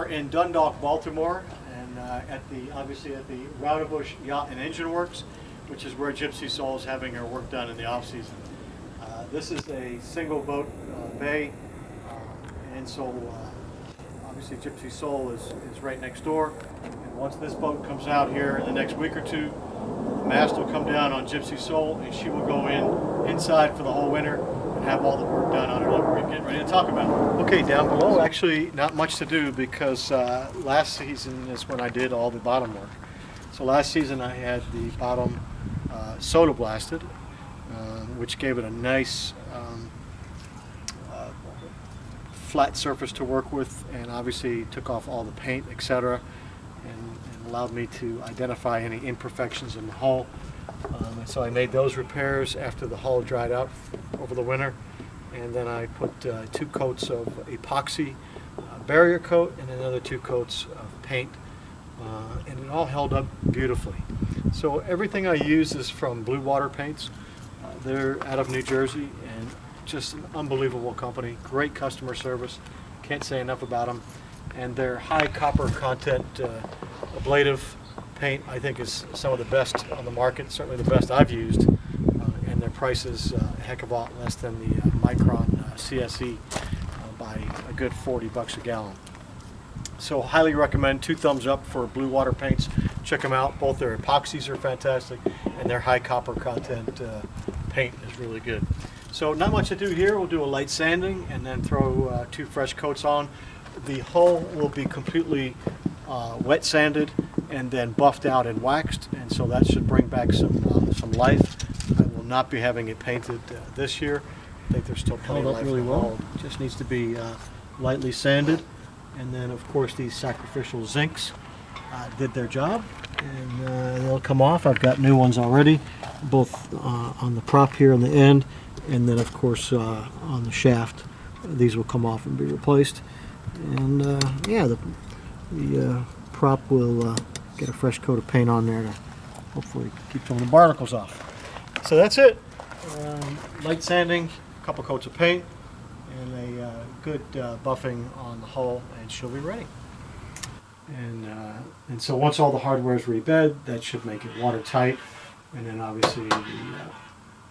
are in Dundalk, Baltimore, and obviously at the Roudabush Yacht and Engine Works, which is where Gypsy Soul is having her work done in the off season. This is a single boat bay, and so obviously Gypsy Soul is right next door. And once this boat comes out here in the next week or two, the mast will come down on Gypsy Soul, and she will go inside for the whole winter and have all the work done on her like we're getting ready to talk about. Okay, down below, actually not much to do because last season is when I did all the bottom work. So last season I had the bottom soda blasted, which gave it a nice flat surface to work with, and obviously took off all the paint, etc., and allowed me to identify any imperfections in the hull. And so I made those repairs after the hull dried out over the winter, and then I put 2 coats of epoxy barrier coat and another 2 coats of paint, and it all held up beautifully. So everything I use is from Blue Water Paints. They're out of New Jersey, and just an unbelievable company, great customer service, can't say enough about them. And their high copper content ablative paint, I think, is some of the best on the market, certainly the best I've used, and their price is a heck of a lot less than the Micron CSE by a good $40 a gallon. So highly recommend, 2 thumbs up for Blue Water Paints. Check them out. Both their epoxies are fantastic, and their high copper content paint is really good. So not much to do here. We'll do a light sanding and then throw 2 fresh coats on. The hull will be completely wet sanded and then buffed out and waxed, and so that should bring back some life. I will not be having it painted this year. I think there's still plenty of life really in the hull. It just needs to be lightly sanded. And then of course these sacrificial zincs did their job, and they'll come off. I've got new ones already, both on the prop here on the end, and then of course on the shaft. These will come off and be replaced. And yeah, the prop will get a fresh coat of paint on there to hopefully keep some of the barnacles off. So that's it. Light sanding, a couple coats of paint, and a good buffing on the hull, and she'll be ready. And so once all the hardware is rebed, that should make it watertight. And then obviously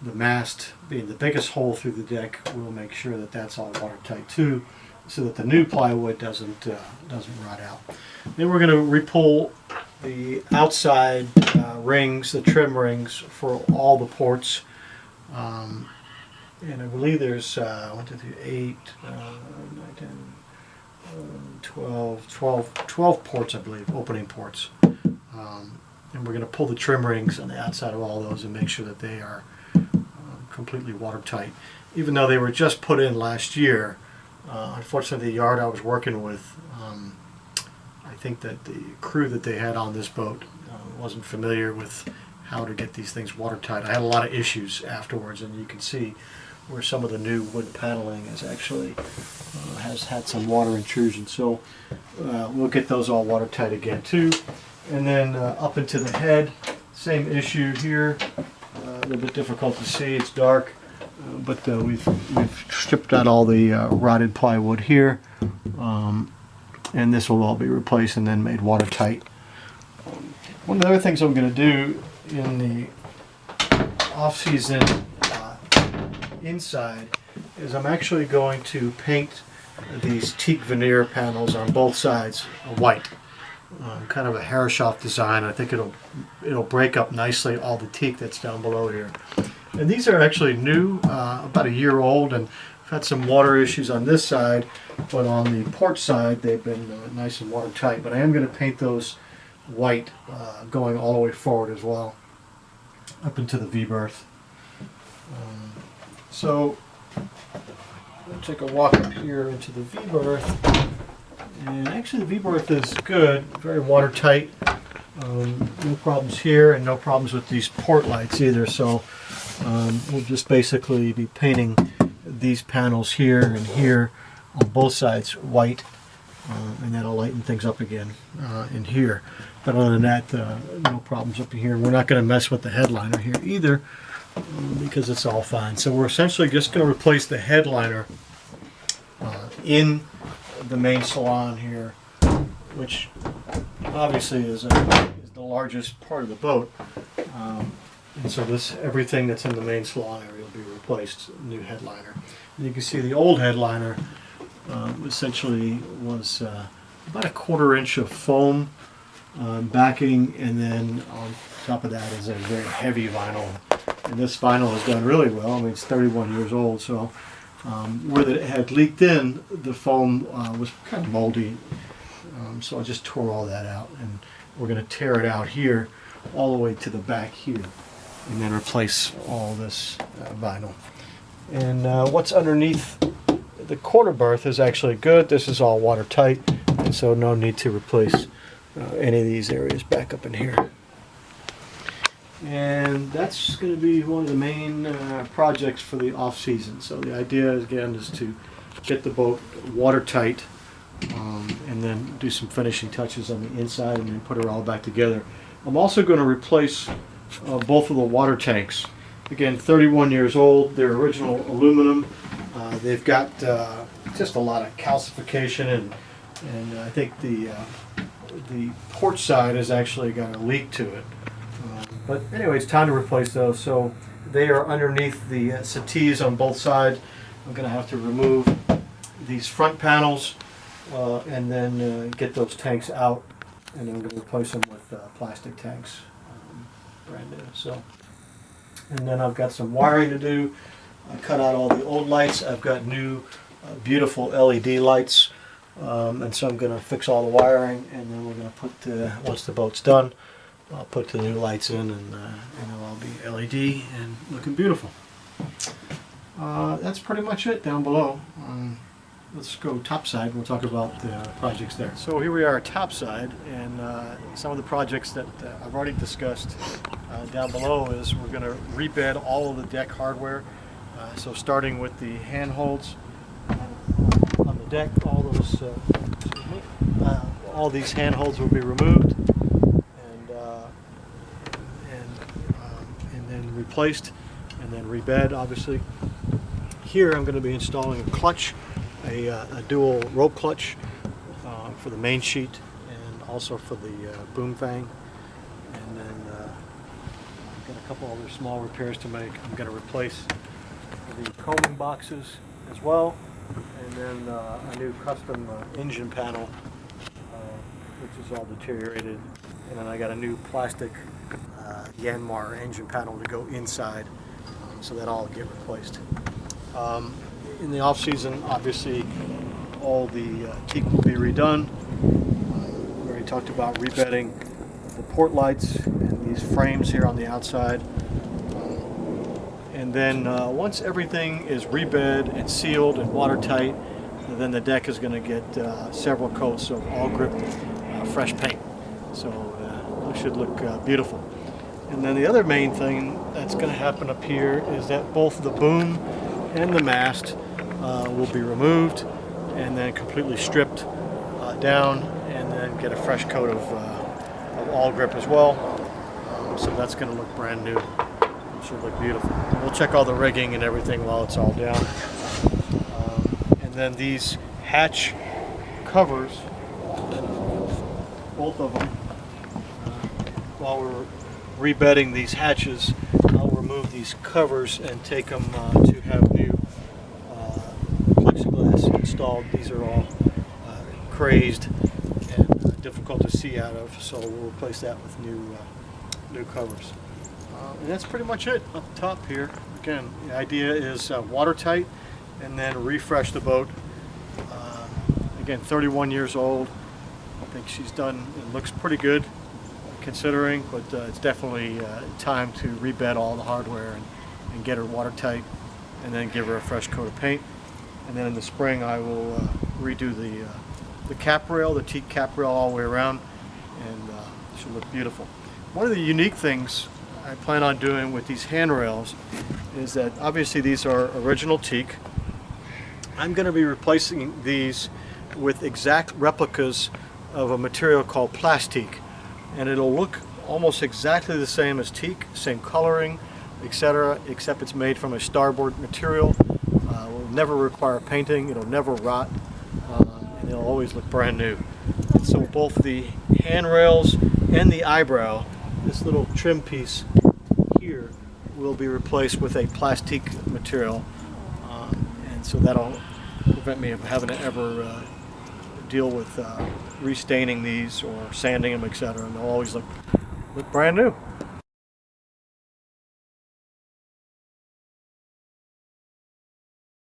the mast, being the biggest hole through the deck, will make sure that that's all watertight too, so that the new plywood doesn't rot out. Then we're going to repull the outside rings, the trim rings for all the ports. And I believe there's 1, 2, 3, 8, 9, 10, 12 ports, I believe, opening ports. And we're going to pull the trim rings on the outside of all those and make sure that they are completely watertight. Even though they were just put in last year, unfortunately the yard I was working with, I think that the crew that they had on this boat wasn't familiar with how to get these things watertight. I had a lot of issues afterwards, and you can see where some of the new wood paneling is actually has had some water intrusion. So we'll get those all watertight again too. And then up into the head, same issue here. A little bit difficult to see, it's dark, but we've stripped out all the rotted plywood here, and this will all be replaced and then made watertight. One of the other things I'm going to do in the off-season inside is I'm actually going to paint these teak veneer panels on both sides white. Kind of a Herreshoff design. I think it'll break up nicely all the teak that's down below here. And these are actually new, about a year old, and I've had some water issues on this side, but on the port side they've been nice and watertight. But I am going to paint those white going all the way forward as well, up into the V-berth. So we'll take a walk up here into the V-berth, and actually the V-berth is good, very watertight. No problems here, and no problems with these port lights either. So we'll just basically be painting these panels here and here on both sides white, and that'll lighten things up again in here. But other than that, no problems up here. We're not going to mess with the headliner here either, because it's all fine. So we're essentially just going to replace the headliner in the main salon here which obviously is the largest part of the boat. And so everything that's in the main salon area will be replaced, new headliner. And you can see the old headliner essentially was about a 1/4 inch of foam backing, and then on top of that is a very heavy vinyl. And this vinyl has done really well. I mean, it's 31 years old, so where it had leaked in, the foam was kind of moldy. So I just tore all that out, and we're going to tear it out here all the way to the back here, and then replace all this vinyl. And what's underneath the quarter berth is actually good. This is all watertight, and so no need to replace any of these areas back up in here. And that's going to be one of the main projects for the off season. So the idea again is to get the boat watertight, and then do some finishing touches on the inside, and then put it all back together. I'm also going to replace both of the water tanks. Again, 31 years old. They're original aluminum. They've got just a lot of calcification, and I think the port side has actually got a leak to it. But anyway, it's time to replace those. So they are underneath the settees on both sides. I'm going to have to remove these front panels and then get those tanks out, and then I'm going to replace them with plastic tanks, brand new. So, and then I've got some wiring to do. I cut out all the old lights. I've got new beautiful LED lights, and so I'm going to fix all the wiring, and then we're going to put once the boat's done, I'll put the new lights in, and it'll all be LED and looking beautiful. That's pretty much it down below. Let's go topside. We'll talk about the projects there. So here we are topside, and some of the projects that I've already discussed down below is we're going to rebed all of the deck hardware. So starting with the handholds on the deck, all these handholds will be removed and then replaced, and then rebed, obviously. Here I'm going to be installing a clutch, a dual rope clutch for the main sheet, and also for the boom fang. And then I've got a couple other small repairs to make. I'm going to replace the combing boxes as well, and then a new custom engine panel, which is all deteriorated, and then I got a new plastic Yanmar engine panel to go inside, so that all get replaced. In the off season, obviously, all the teak will be redone. We already talked about rebedding the port lights and these frames here on the outside. And then once everything is rebed and sealed and watertight, then the deck is going to get several coats of all grip fresh paint. So it should look beautiful. And then the other main thing that's going to happen up here is that both the boom and the mast will be removed and then completely stripped down, and then get a fresh coat of all grip as well. So that's going to look brand new. It should look beautiful. We'll check all the rigging and everything while it's all down. And then these hatch covers, both of them, while we're rebedding these hatches, I'll remove these covers and take them to have new plexiglass installed. These are all crazed and difficult to see out of, so we'll replace that with new covers. And that's pretty much it up top here. Again, the idea is watertight, and then refresh the boat. Again, 31 years old. I think she's done, it looks pretty good considering, but it's definitely time to rebed all the hardware and get her watertight, and then give her a fresh coat of paint. And then in the spring I will redo the cap rail, the teak cap rail all the way around, and it should look beautiful. One of the unique things I plan on doing with these handrails is that obviously these are original teak. I'm going to be replacing these with exact replicas of a material called plastique, and it'll look almost exactly the same as teak, same coloring, etc., except it's made from a starboard material. Will never require painting, it'll never rot, and it'll always look brand new. And so both the handrails and the eyebrow, this little trim piece here, will be replaced with a plastic material, and so that'll prevent me of having to ever deal with restaining these or sanding them, etc. And they'll always look brand new.